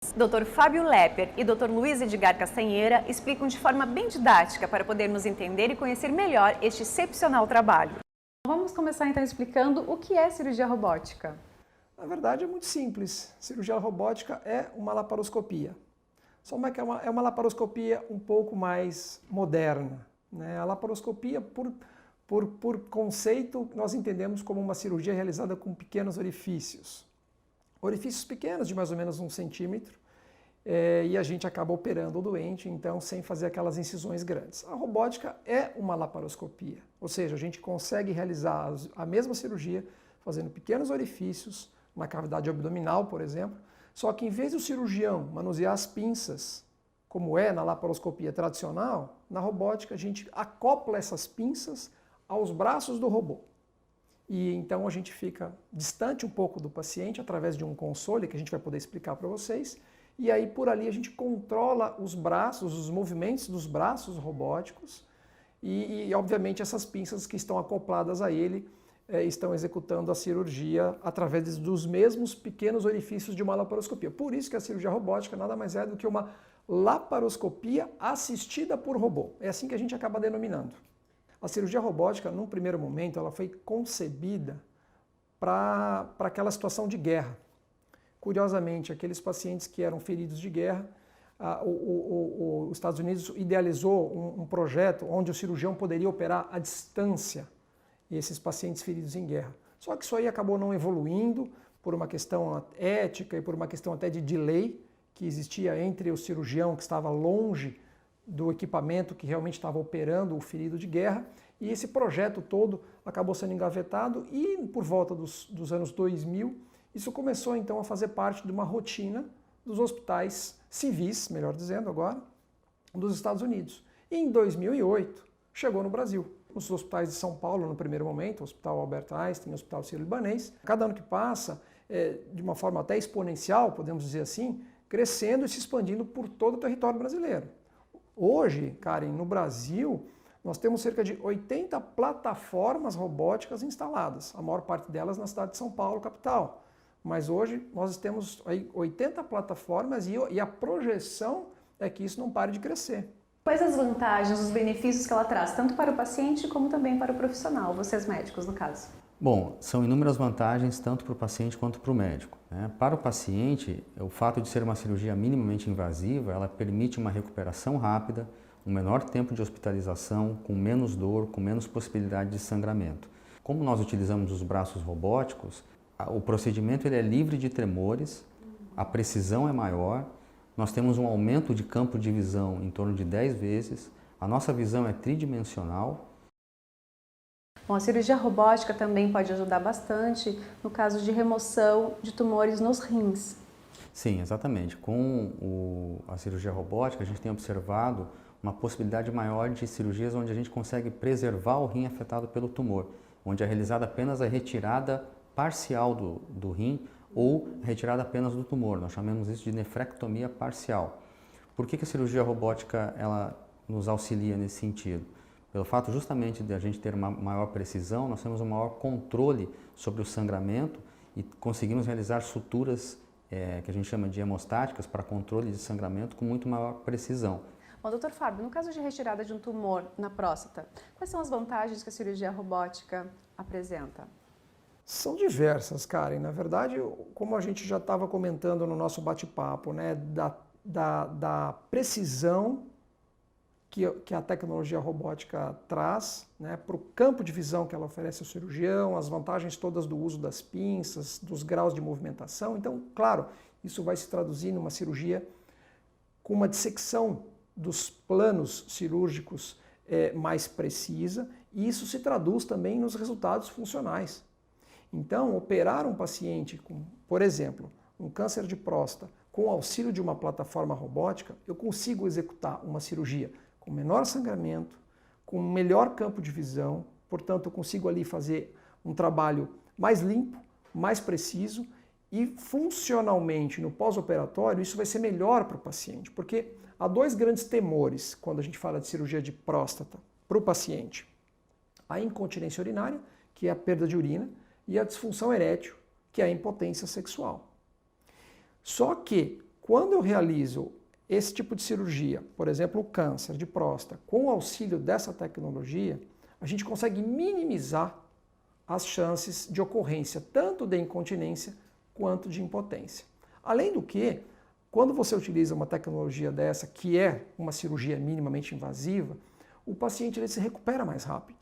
Dr. Fábio Lepper e Dr. Luiz Edgar Castanheira explicam de forma bem didática para podermos entender e conhecer melhor este excepcional trabalho. Vamos começar então explicando o que é cirurgia robótica. Na verdade é muito simples. Cirurgia robótica é uma laparoscopia. Só que é uma laparoscopia um pouco mais moderna, né? A laparoscopia, por conceito, nós entendemos como uma cirurgia realizada com pequenos orifícios. Orifícios pequenos, de mais ou menos 1 centímetro, e a gente acaba operando o doente, então, sem fazer aquelas incisões grandes. A robótica é uma laparoscopia, ou seja, a gente consegue realizar a mesma cirurgia fazendo pequenos orifícios na cavidade abdominal, por exemplo, só que em vez do cirurgião manusear as pinças, como é na laparoscopia tradicional, na robótica a gente acopla essas pinças aos braços do robô. E então a gente fica distante um pouco do paciente através de um console que a gente vai poder explicar para vocês. E aí por ali a gente controla os braços, os movimentos dos braços robóticos e obviamente essas pinças que estão acopladas a ele estão executando a cirurgia através dos mesmos pequenos orifícios de uma laparoscopia. Por isso que a cirurgia robótica nada mais é do que uma laparoscopia assistida por robô. É assim que a gente acaba denominando. A cirurgia robótica, num primeiro momento, ela foi concebida para aquela situação de guerra. Curiosamente, aqueles pacientes que eram feridos de guerra, os Estados Unidos idealizou um projeto onde o cirurgião poderia operar à distância esses pacientes feridos em guerra. Só que isso aí acabou não evoluindo por uma questão ética e por uma questão até de delay que existia entre o cirurgião que estava longe do equipamento que realmente estava operando o ferido de guerra, e esse projeto todo acabou sendo engavetado e por volta dos anos 2000, isso começou então a fazer parte de uma rotina dos hospitais civis, melhor dizendo agora, dos Estados Unidos. E em 2008 chegou no Brasil. Os hospitais de São Paulo no primeiro momento, o Hospital Albert Einstein, o Hospital Sírio-Libanês, cada ano que passa, de uma forma até exponencial, podemos dizer assim, crescendo e se expandindo por todo o território brasileiro. Hoje, Karen, no Brasil, nós temos cerca de 80 plataformas robóticas instaladas, a maior parte delas na cidade de São Paulo, capital. Mas hoje nós temos aí 80 plataformas e a projeção é que isso não pare de crescer. Quais as vantagens, os benefícios que ela traz, tanto para o paciente como também para o profissional, vocês médicos no caso? Bom, são inúmeras vantagens tanto para o paciente quanto para o médico, né? Para o paciente, o fato de ser uma cirurgia minimamente invasiva, ela permite uma recuperação rápida, um menor tempo de hospitalização, com menos dor, com menos possibilidade de sangramento. Como nós utilizamos os braços robóticos, o procedimento ele é livre de tremores, a precisão é maior, nós temos um aumento de campo de visão em torno de 10 vezes, a nossa visão é tridimensional. Bom, a cirurgia robótica também pode ajudar bastante no caso de remoção de tumores nos rins. Sim, exatamente. Com a cirurgia robótica, a gente tem observado uma possibilidade maior de cirurgias onde a gente consegue preservar o rim afetado pelo tumor, onde é realizada apenas a retirada parcial do rim ou retirada apenas do tumor. Nós chamamos isso de nefrectomia parcial. Por que a cirurgia robótica ela nos auxilia nesse sentido? Pelo fato justamente de a gente ter uma maior precisão, nós temos um maior controle sobre o sangramento e conseguimos realizar suturas que a gente chama de hemostáticas para controle de sangramento com muito maior precisão. Bom, doutor Fábio, no caso de retirada de um tumor na próstata, quais são as vantagens que a cirurgia robótica apresenta? São diversas, Karen. Na verdade, como a gente já estava comentando no nosso bate-papo, né, da precisão que a tecnologia robótica traz, né, para o campo de visão que ela oferece ao cirurgião, as vantagens todas do uso das pinças, dos graus de movimentação. Então, claro, isso vai se traduzir numa cirurgia com uma dissecção dos planos cirúrgicos mais precisa, e isso se traduz também nos resultados funcionais. Então, operar um paciente com, por exemplo, um câncer de próstata com o auxílio de uma plataforma robótica, eu consigo executar uma cirurgia com menor sangramento, com melhor campo de visão, portanto eu consigo ali fazer um trabalho mais limpo, mais preciso e funcionalmente no pós-operatório isso vai ser melhor para o paciente, porque há dois grandes temores quando a gente fala de cirurgia de próstata para o paciente. A incontinência urinária, que é a perda de urina, e a disfunção erétil, que é a impotência sexual. Só que Quando eu realizo esse tipo de cirurgia, por exemplo, o câncer de próstata, com o auxílio dessa tecnologia, a gente consegue minimizar as chances de ocorrência tanto de incontinência quanto de impotência. Além do que, quando você utiliza uma tecnologia dessa, que é uma cirurgia minimamente invasiva, o paciente ele se recupera mais rápido.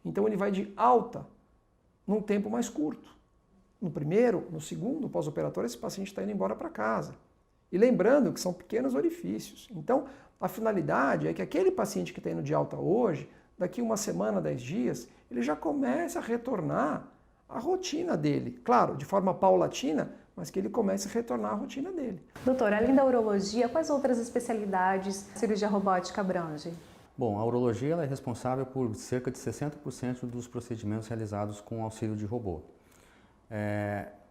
Então ele vai de alta num tempo mais curto. No primeiro, no segundo pós-operatório, esse paciente está indo embora para casa. E lembrando que são pequenos orifícios. Então, a finalidade é que aquele paciente que está indo de alta hoje, daqui uma semana, 10 dias, ele já comece a retornar à rotina dele. Claro, de forma paulatina, mas que ele comece a retornar à rotina dele. Doutor, além da urologia, quais outras especialidades a cirurgia robótica abrange? Bom, a urologia ela é responsável por cerca de 60% dos procedimentos realizados com auxílio de robô.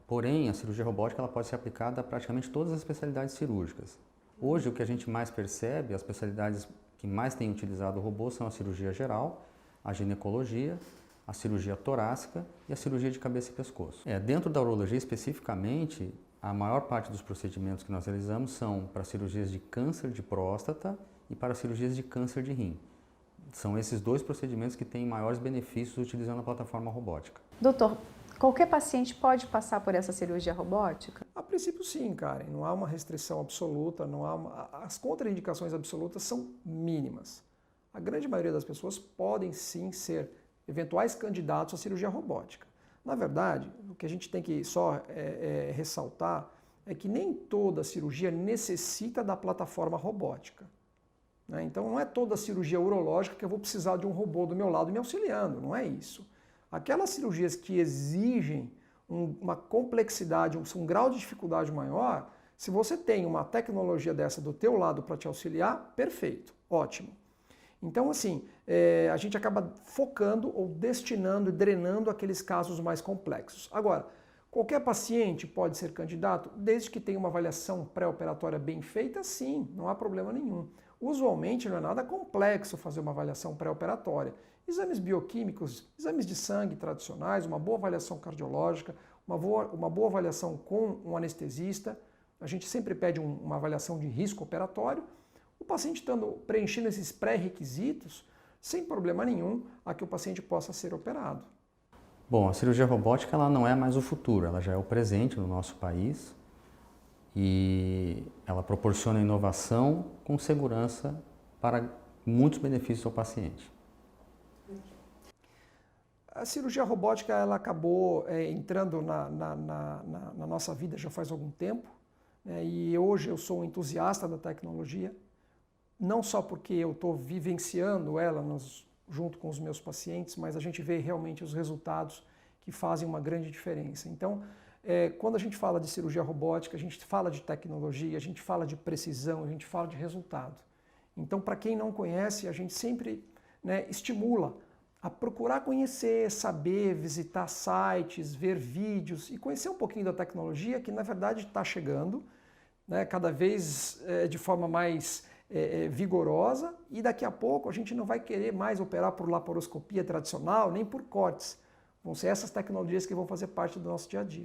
Porém, a cirurgia robótica ela pode ser aplicada a praticamente todas as especialidades cirúrgicas. Hoje, o que a gente mais percebe, as especialidades que mais têm utilizado o robô são a cirurgia geral, a ginecologia, a cirurgia torácica e a cirurgia de cabeça e pescoço. Dentro da urologia especificamente, a maior parte dos procedimentos que nós realizamos são para cirurgias de câncer de próstata e para cirurgias de câncer de rim. São esses dois procedimentos que têm maiores benefícios utilizando a plataforma robótica. Doutor, qualquer paciente pode passar por essa cirurgia robótica? A princípio sim, Karen. Não há uma restrição absoluta, as contraindicações absolutas são mínimas. A grande maioria das pessoas podem sim ser eventuais candidatos à cirurgia robótica. Na verdade, o que a gente tem que só ressaltar é que nem toda cirurgia necessita da plataforma robótica. Né? Então não é toda cirurgia urológica que eu vou precisar de um robô do meu lado me auxiliando, não é isso. Aquelas cirurgias que exigem uma complexidade, um grau de dificuldade maior, se você tem uma tecnologia dessa do teu lado para te auxiliar, perfeito, ótimo. Então, assim, a gente acaba focando ou destinando e drenando aqueles casos mais complexos. Agora, qualquer paciente pode ser candidato, desde que tenha uma avaliação pré-operatória bem feita, sim, não há problema nenhum. Usualmente não é nada complexo fazer uma avaliação pré-operatória. Exames bioquímicos, exames de sangue tradicionais, uma boa avaliação cardiológica, uma boa avaliação com um anestesista. A gente sempre pede uma avaliação de risco operatório. O paciente preenchendo esses pré-requisitos, sem problema nenhum, a que o paciente possa ser operado. Bom, a cirurgia robótica ela não é mais o futuro, ela já é o presente no nosso país e ela proporciona inovação com segurança para muitos benefícios ao paciente. A cirurgia robótica ela acabou entrando na nossa vida já faz algum tempo, né, e hoje eu sou um entusiasta da tecnologia, não só porque eu estou vivenciando ela junto com os meus pacientes, mas a gente vê realmente os resultados que fazem uma grande diferença. Então, quando a gente fala de cirurgia robótica, a gente fala de tecnologia, a gente fala de precisão, a gente fala de resultado. Então, para quem não conhece, a gente sempre estimula a procurar conhecer, saber, visitar sites, ver vídeos e conhecer um pouquinho da tecnologia que, na verdade, está chegando, né, cada vez de forma mais vigorosa, e daqui a pouco a gente não vai querer mais operar por laparoscopia tradicional nem por cortes. Vão ser essas tecnologias que vão fazer parte do nosso dia a dia.